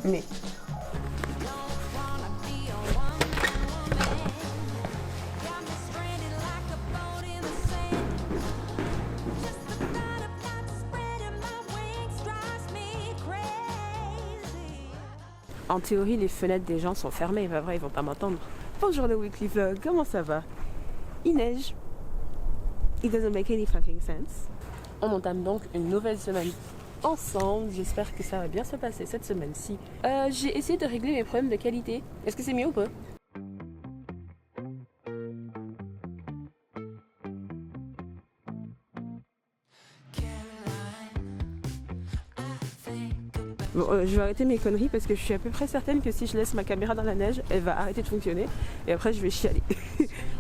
Mais... En théorie, les fenêtres des gens sont fermées, pas vrai, ils vont pas m'entendre. Bonjour le weekly vlog, comment ça va? Il neige. It doesn't make any fucking sense. On entame donc une nouvelle semaine ensemble. J'espère que ça va bien se passer cette semaine-ci. J'ai essayé de régler mes problèmes de qualité. Est-ce que c'est mieux ou pas? Bon, je vais arrêter mes conneries parce que je suis à peu près certaine que si je laisse ma caméra dans la neige, elle va arrêter de fonctionner et après je vais chialer.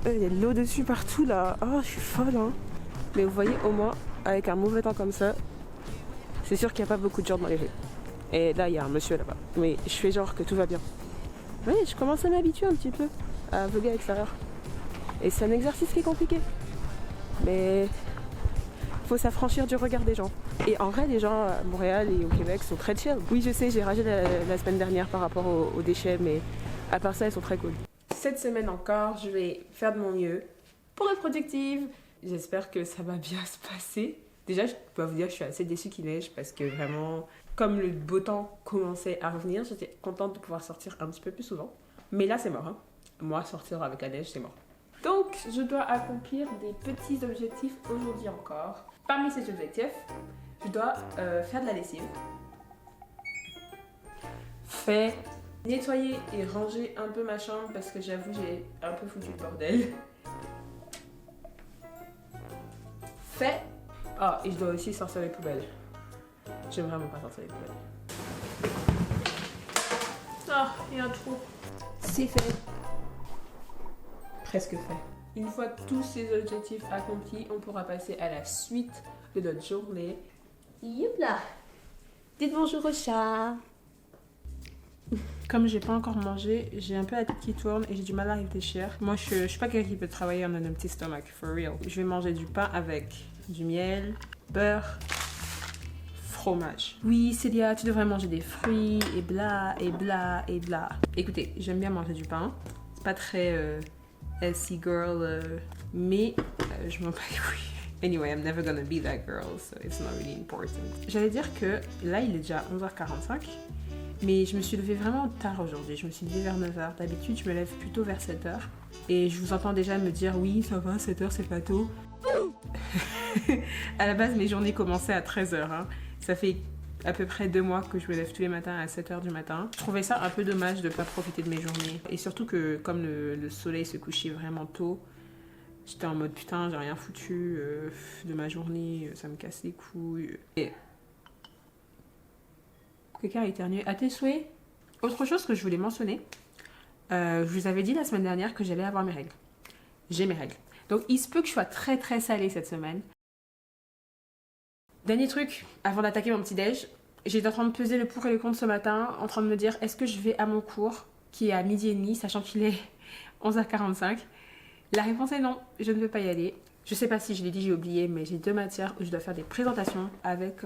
Il y a de l'eau dessus partout là. Oh, je suis folle hein. Mais vous voyez, au moins, avec un mauvais temps comme ça, c'est sûr qu'il n'y a pas beaucoup de gens dans les rues. Et là, il y a un monsieur là-bas. Mais je fais genre que tout va bien. Oui, je commence à m'habituer un petit peu à vlogger à l'extérieur. Et c'est un exercice qui est compliqué. Mais faut s'affranchir du regard des gens. Et en vrai, les gens à Montréal et au Québec sont très chill. Oui, je sais, j'ai ragé la semaine dernière par rapport aux déchets, mais à part ça, ils sont très cool. Cette semaine encore, je vais faire de mon mieux pour être productive. J'espère que ça va bien se passer. Déjà, je dois vous dire que je suis assez déçue qu'il neige parce que vraiment, comme le beau temps commençait à revenir, j'étais contente de pouvoir sortir un petit peu plus souvent. Mais là, c'est mort. Hein. Moi, sortir avec la neige, c'est mort. Donc, je dois accomplir des petits objectifs aujourd'hui encore. Parmi ces objectifs, je dois faire de la lessive. Fait nettoyer et ranger un peu ma chambre parce que j'avoue, j'ai un peu foutu le bordel. Fait. Ah, et je dois aussi sortir les poubelles. J'aime vraiment pas sortir les poubelles. Ah, il y a un trou. C'est fait. Presque fait. Une fois tous ces objectifs accomplis, on pourra passer à la suite de notre journée. Youpla! Dites bonjour au chat! Comme j'ai pas encore mangé, j'ai un peu la tête qui tourne et j'ai du mal à réfléchir. Moi, je suis pas quelqu'un qui peut travailler en un petit stomac, for real. Je vais manger du pain avec du miel, beurre, fromage. Oui, Célia, tu devrais manger des fruits et bla, et bla, et bla. Écoutez, j'aime bien manger du pain. C'est pas très... healthy girl, mais je m'en bats les couilles. Anyway, I'm never gonna be that girl, so it's not really important. J'allais dire que là, il est déjà 11h45, mais je me suis levée vraiment tard aujourd'hui. Je me suis levée vers 9h. D'habitude, je me lève plutôt vers 7h. Et je vous entends déjà me dire, oui, ça va, 7h, c'est pas tôt. À la base, mes journées commençaient à 13h. Hein. Ça fait à peu près 2 mois que je me lève tous les matins à 7h du matin. Je trouvais ça un peu dommage de ne pas profiter de mes journées. Et surtout que comme le soleil se couchait vraiment tôt, j'étais en mode putain, j'ai rien foutu de ma journée, ça me casse les couilles. Et... Quelqu'un a éternué à tes souhaits. Autre chose que je voulais mentionner, je vous avais dit la semaine dernière que j'allais avoir mes règles. J'ai mes règles. Donc il se peut que je sois très très salée cette semaine. Dernier truc, avant d'attaquer mon petit déj, j'étais en train de peser le pour et le contre ce matin, en train de me dire est-ce que je vais à mon cours, qui est à 12h30, sachant qu'il est 11h45. La réponse est non, je ne veux pas y aller. Je sais pas si je l'ai dit, j'ai oublié, mais j'ai 2 matières où je dois faire des présentations avec,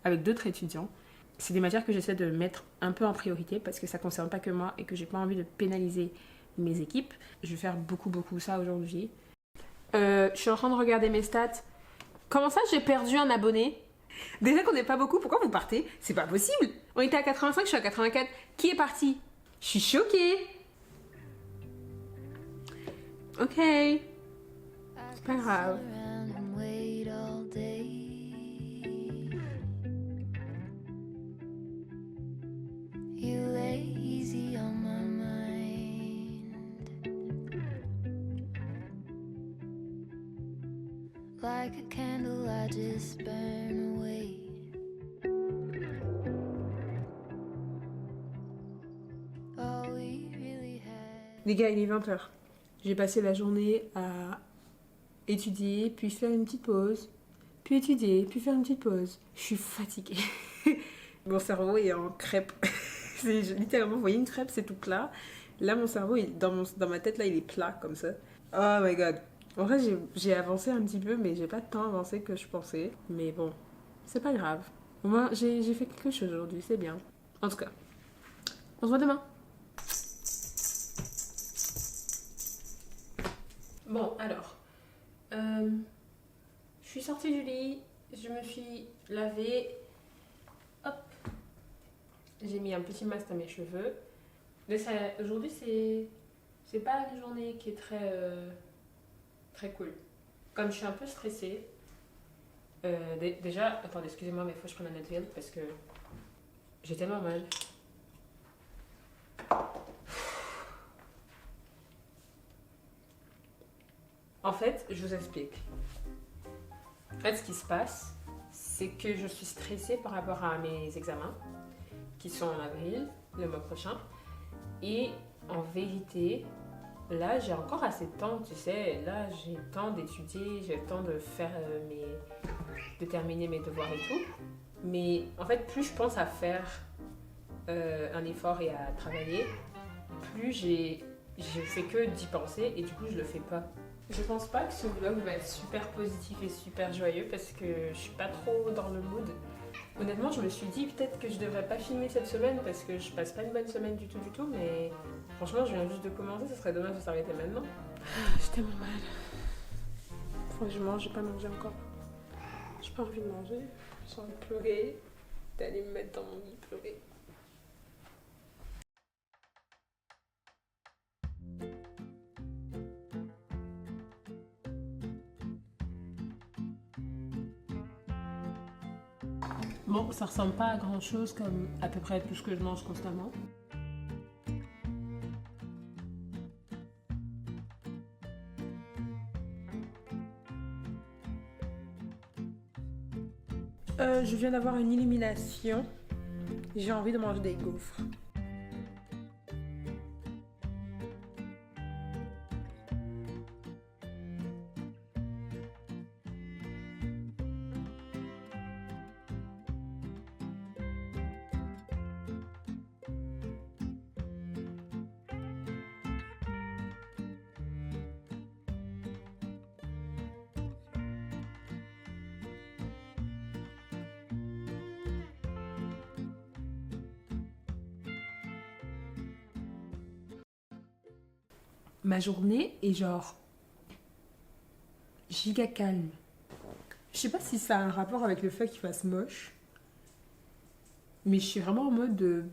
avec d'autres étudiants. C'est des matières que j'essaie de mettre un peu en priorité parce que ça ne concerne pas que moi et que j'ai pas envie de pénaliser mes équipes. Je vais faire beaucoup ça aujourd'hui. Je suis en train de regarder mes stats. Comment ça, j'ai perdu un abonné? Déjà qu'on n'est pas beaucoup, pourquoi vous partez? C'est pas possible. On était à 85, je suis à 84. Qui est parti? Je suis choquée. Ok. C'est pas grave. Like a candle, I just burn away. All we really had. Les gars, il est 20h. J'ai passé la journée à étudier, puis faire une petite pause, puis étudier, puis faire une petite pause. Je suis fatiguée. Mon cerveau est en crêpe. Littéralement, vous voyez une crêpe, c'est tout plat. Là, mon cerveau, dans ma tête, là, il est plat comme ça. Oh my god. En vrai, j'ai avancé un petit peu, mais j'ai pas tant avancé que je pensais. Mais bon, c'est pas grave. Au moins, j'ai fait quelque chose aujourd'hui, c'est bien. En tout cas, on se voit demain. Bon, alors, je suis sortie du lit, je me suis lavée, hop, j'ai mis un petit masque dans mes cheveux. Mais aujourd'hui, c'est pas une journée qui est très cool. Comme je suis un peu stressée, déjà, attendez, excusez-moi, mais il faut que je prenne un Advil parce que j'ai tellement mal. En fait, je vous explique. En fait, ce qui se passe, c'est que je suis stressée par rapport à mes examens, qui sont en avril, le mois prochain. Et en vérité, là, j'ai encore assez de temps, tu sais. Là, j'ai le temps d'étudier, j'ai le temps de faire de terminer mes devoirs et tout. Mais en fait, plus je pense à faire un effort et à travailler, plus je fais que d'y penser et du coup, je le fais pas. Je pense pas que ce vlog va être super positif et super joyeux parce que je suis pas trop dans le mood. Honnêtement, je me suis dit peut-être que je devrais pas filmer cette semaine parce que je passe pas une bonne semaine du tout, mais franchement, je viens juste de commencer, ça serait dommage de s'arrêter maintenant. J'ai tellement mal. Faut que je mange, j'ai pas mangé encore. J'ai pas envie de manger, j'ai envie de pleurer, d'aller me mettre dans mon lit, pleurer. Bon, ça ressemble pas à grand chose comme à peu près tout ce que je mange constamment. Je viens d'avoir une illumination. J'ai envie de manger des gaufres. Ma journée est genre giga calme. Je sais pas si ça a un rapport avec le fait qu'il fasse moche, mais je suis vraiment en mode de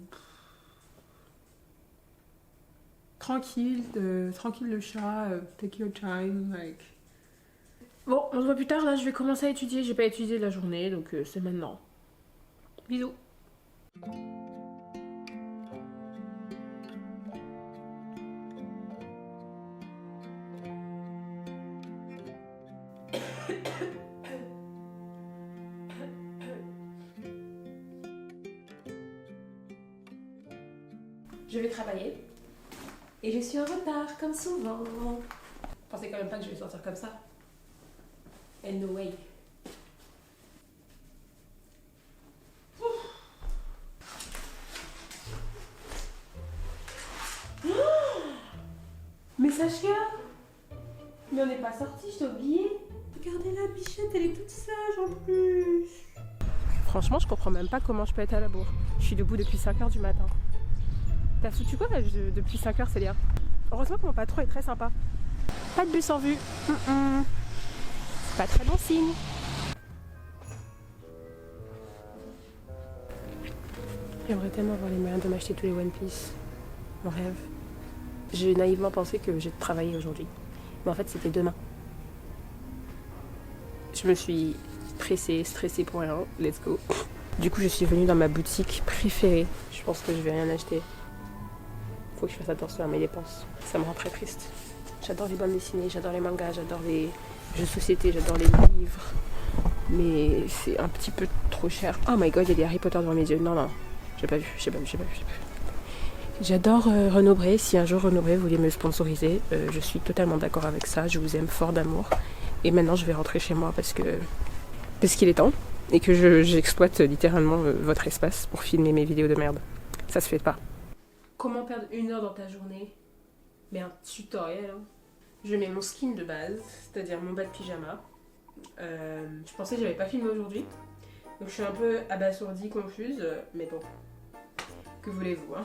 tranquille le chat, take your time, like. Bon, on se voit plus tard, là je vais commencer à étudier, j'ai pas étudié la journée, donc c'est maintenant. Bisous. Je vais travailler. Et je suis en retard, comme souvent. Pensez quand même pas que je vais sortir comme ça. And no way. Mais Saskia, mais on n'est pas sorti, je t'ai oublié. Regardez la bichette, elle est toute sage en plus. Franchement, je comprends même pas comment je peux être à la bourre. Je suis debout depuis 5h du matin. T'as foutu quoi là, depuis 5h, Célia? Heureusement que mon patron est très sympa. Pas de bus en vue. C'est pas très bon signe. J'aimerais tellement avoir les moyens de m'acheter tous les One Piece. Mon rêve. J'ai naïvement pensé que j'ai travaillé aujourd'hui. Mais en fait, c'était demain. Je me suis stressée pour rien. Let's go. Du coup, je suis venue dans ma boutique préférée. Je pense que je vais rien acheter. Faut que je fasse attention à mes dépenses. Ça me rend très triste. J'adore les bandes dessinées, j'adore les mangas, j'adore les jeux de société, j'adore les livres. Mais c'est un petit peu trop cher. Oh my god, il y a des Harry Potter devant mes yeux. Non, j'ai pas vu. J'adore Renaud Bré. Si un jour Renaud Bré voulait me sponsoriser, je suis totalement d'accord avec ça. Je vous aime fort d'amour. Et maintenant, je vais rentrer chez moi parce qu'il est temps. Et que j'exploite littéralement votre espace pour filmer mes vidéos de merde. Ça se fait pas. Comment perdre 1 heure dans ta journée? Mais un tutoriel. Hein. Je mets mon skin de base, c'est-à-dire mon bas de pyjama. Je pensais que j'avais pas filmé aujourd'hui, Donc je suis un peu abasourdie, confuse, mais bon, que voulez-vous hein.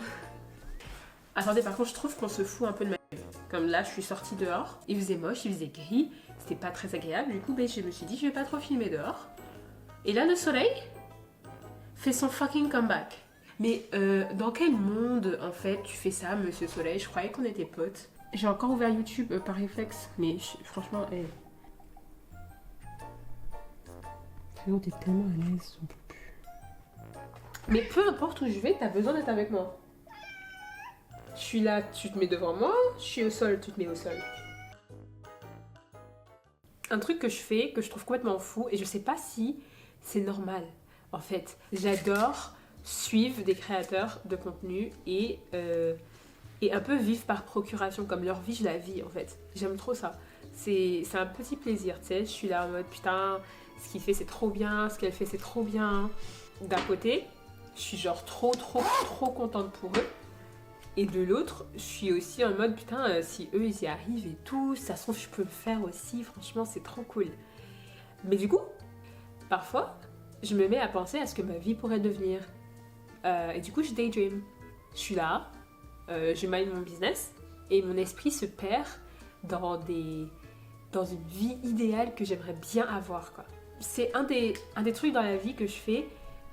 Attendez, par contre je trouve qu'on se fout un peu de ma gueule. Comme là je suis sortie dehors, il faisait moche, il faisait gris, c'était pas très agréable, du coup je me suis dit je vais pas trop filmer dehors. Et là le soleil fait son fucking comeback. Mais dans quel monde en fait tu fais ça, Monsieur Soleil? Je croyais qu'on était potes. J'ai encore ouvert YouTube par réflexe, mais franchement, Frérot, t'es tellement à l'aise, j'en peux plus. Mais peu importe où je vais, t'as besoin d'être avec moi. Je suis là, tu te mets devant moi, je suis au sol, tu te mets au sol. Un truc que je fais, que je trouve complètement fou, et je sais pas si c'est normal. En fait, j'adore suivre des créateurs de contenu et un peu vivre par procuration, comme leur vie, je la vis en fait. J'aime trop ça. C'est un petit plaisir, tu sais. Je suis là en mode putain, ce qu'il fait c'est trop bien, ce qu'elle fait c'est trop bien. D'un côté, je suis genre trop contente pour eux. Et de l'autre, je suis aussi en mode putain, si eux ils y arrivent et tout, ça se trouve je peux le faire aussi, franchement c'est trop cool. Mais du coup, parfois, je me mets à penser à ce que ma vie pourrait devenir. Et du coup, je daydream. Je suis là, je mind mon business et mon esprit se perd dans une vie idéale que j'aimerais bien avoir, quoi. C'est un des trucs dans la vie que je fais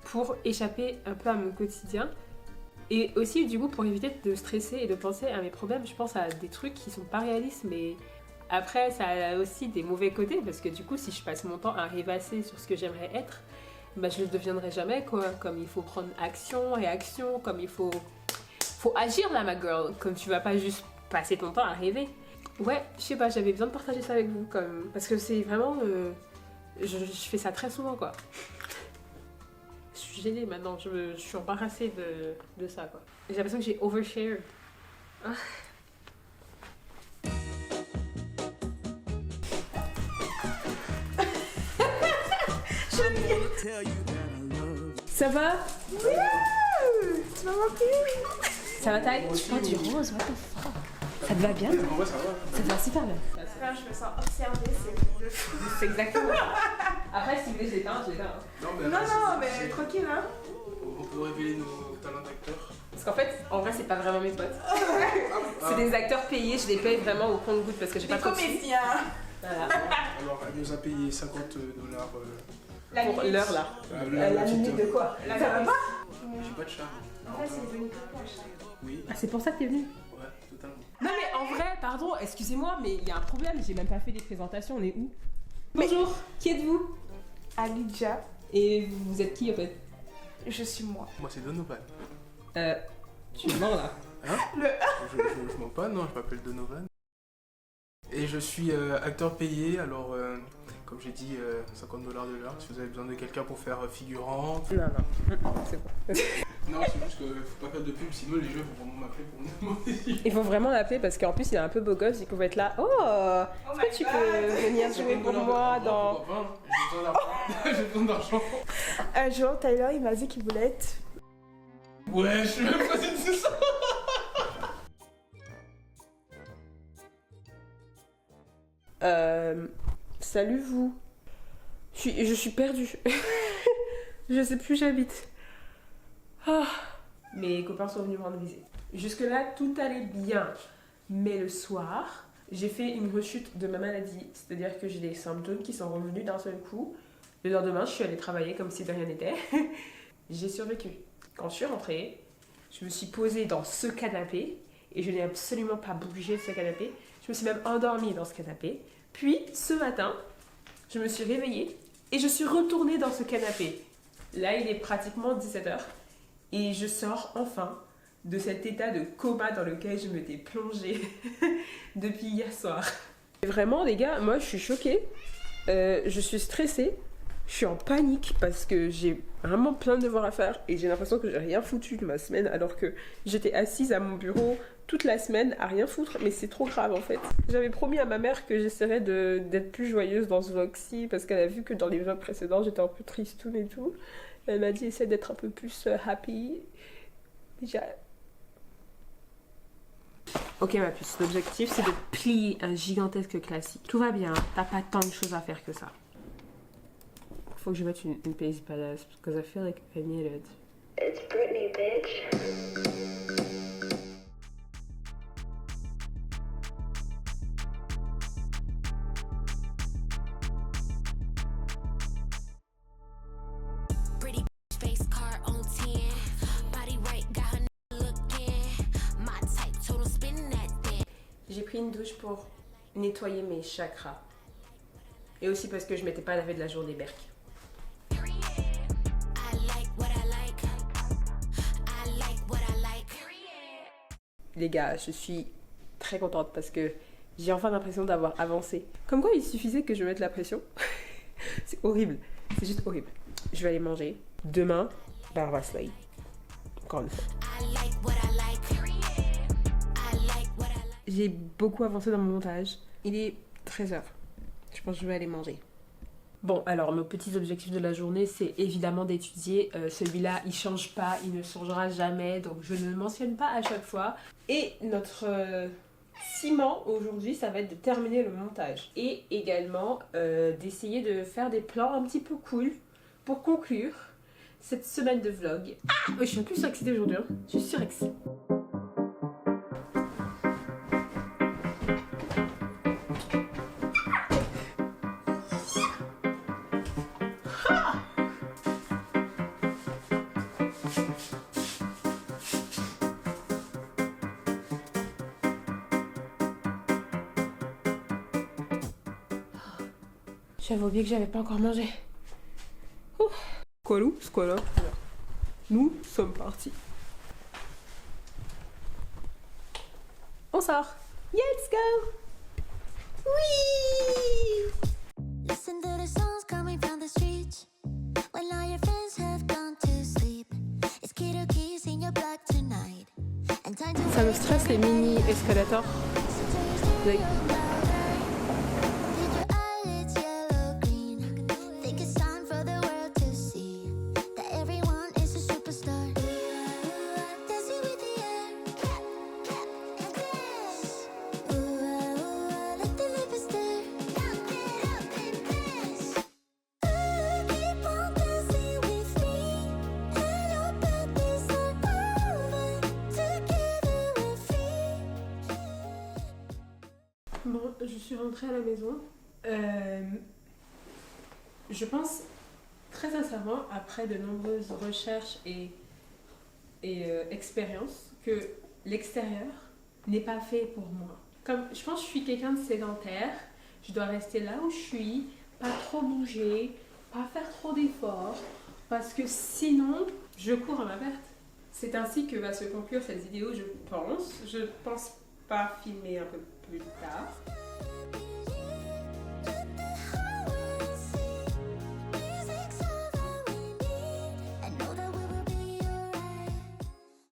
pour échapper un peu à mon quotidien et aussi du coup pour éviter de stresser et de penser à mes problèmes. Je pense à des trucs qui sont pas réalistes, mais après ça a aussi des mauvais côtés parce que du coup si je passe mon temps à rêvasser sur ce que j'aimerais être, bah, je ne le deviendrai jamais, quoi. Comme il faut prendre action, réaction, comme il faut agir là, ma girl. Comme tu vas pas juste passer ton temps à rêver. Ouais, je sais pas, j'avais besoin de partager ça avec vous, comme parce que c'est vraiment, je fais ça très souvent, quoi. Je suis gênée maintenant, je suis embarrassée de ça, quoi. J'ai l'impression que j'ai overshared. Ah. Ça va? Oui. Tu m'as manqué. Ça va taille? Tu vois du rose, what the fuck? Ça te va bien? En vrai, ça va. Ça te va super bien. Je me sens observée, c'est exactement ça. Après, si vous voulez, je l'éteins, je l'éteins. Non, mais tranquille, hein. On peut révéler nos talents d'acteurs. Parce qu'en fait, en vrai, c'est pas vraiment mes potes. C'est des acteurs payés, je les paye vraiment au compte-gouttes parce que j'ai pas trop de sous. Voilà. Alors, elle nous a payé $50 Pour l'heure, là. la minute de quoi? Ça va pas? J'ai pas de charme. En fait, c'est venu pour ça. Oui, Ah, c'est pour ça que t'es venu? ouais, totalement. Non mais en vrai, pardon, excusez-moi, mais il y a un problème, j'ai même pas fait des présentations, on est où? Bonjour, qui êtes-vous? Alidja, Et vous êtes qui en fait? je suis moi. Moi, c'est Donovan. Tu mens là. Hein? Je mens pas, non, je m'appelle Donovan. Et je suis acteur payé, alors comme j'ai dit, $50 de l'heure. Si vous avez besoin de quelqu'un pour faire figurant. Non, c'est bon. Non, c'est juste qu'il faut pas faire de pub, sinon les gens vont vraiment m'appeler pour me demander. Il faut vraiment l'appeler parce qu'en plus il est un peu beau gosse, il peut être là. Oh, est-ce que tu peux venir jouer pour moi dans... J'ai besoin d'argent. J'ai besoin d'argent. Un jour, Tyler, il m'a dit qu'il voulait être. Ouais, je suis même pas dit tout ça. Salut vous. Je suis perdue. Je sais plus où j'habite. Ah. Mes copains sont venus me rendre visite. Jusque-là, tout allait bien. Mais le soir, j'ai fait une rechute de ma maladie. C'est-à-dire que j'ai des symptômes qui sont revenus d'un seul coup. Le lendemain, je suis allée travailler comme si de rien n'était. J'ai survécu. Quand je suis rentrée, je me suis posée dans ce canapé et je n'ai absolument pas bougé de ce canapé. Je me suis même endormie dans ce canapé. Puis, ce matin, je me suis réveillée et je suis retournée dans ce canapé. Là, il est pratiquement 17h et je sors enfin de cet état de coma dans lequel je m'étais plongée depuis hier soir. Vraiment, les gars, moi, je suis choquée. Je suis stressée. Je suis en panique parce que j'ai vraiment plein de devoirs à faire et j'ai l'impression que j'ai rien foutu de ma semaine alors que j'étais assise à mon bureau toute la semaine à rien foutre, mais c'est trop grave en fait. J'avais promis à ma mère que j'essaierais d'être plus joyeuse dans ce vlog-ci parce qu'elle a vu que dans les vlogs précédents j'étais un peu tristoune et tout. Elle m'a dit essaie d'être un peu plus happy. Ok ma puce, l'objectif c'est de plier un gigantesque classique. Tout va bien, t'as pas tant de choses à faire que ça. Faut que je mette une Pace Badass because I feel like I need it. It's Britney, bitch. Pretty face car on 10. Body right, got her looking. My type, total spin that thing. J'ai pris une douche pour nettoyer mes chakras. Et aussi parce que je m'étais pas lavé de la journée berk. I like what I like. I like what I like. Les gars, je suis très contente parce que j'ai enfin l'impression d'avoir avancé. Comme quoi il suffisait que je mette la pression. C'est horrible, c'est juste horrible. Je vais aller manger. Demain, Barba Slay. Encore une fois. I like what I like. I like what I like. J'ai beaucoup avancé dans mon montage. Il est 13h. Je pense que je vais aller manger. Bon, alors, mes petits objectifs de la journée, c'est évidemment d'étudier. Celui-là, il change pas, il ne changera jamais, donc je ne le mentionne pas à chaque fois. Et notre ciment aujourd'hui, ça va être de terminer le montage. Et également d'essayer de faire des plans un petit peu cool pour conclure cette semaine de vlog. Ah, je suis plus excitée aujourd'hui, hein. Je suis surexcitée. J'avais oublié que j'avais pas encore mangé. Squalou, squala. Nous sommes partis. On sort. Let's go. Oui. Listen to the songs coming from the streets. When all your friends have gone to sleep. It's Kiddo Keys in your blood tonight. And time to Ça me stresse les mini escalators. Like, Did your eyelids yellow green? Think it's time for the world to see that everyone is a superstar. Dancing with the air, clap, clap, and dance. Let the living stare, pump it up and dance. Keep on dancing with me, and your birthdays are over. Together we're free. bon, je suis rentrée à la maison. Je pense très sincèrement, après de nombreuses recherches et expériences, que l'extérieur n'est pas fait pour moi. Comme je pense que je suis quelqu'un de sédentaire, je dois rester là où je suis, pas trop bouger, pas faire trop d'efforts, parce que sinon, je cours à ma perte. C'est ainsi que va se conclure cette vidéo, je pense. Je pense pas filmer un peu plus tard.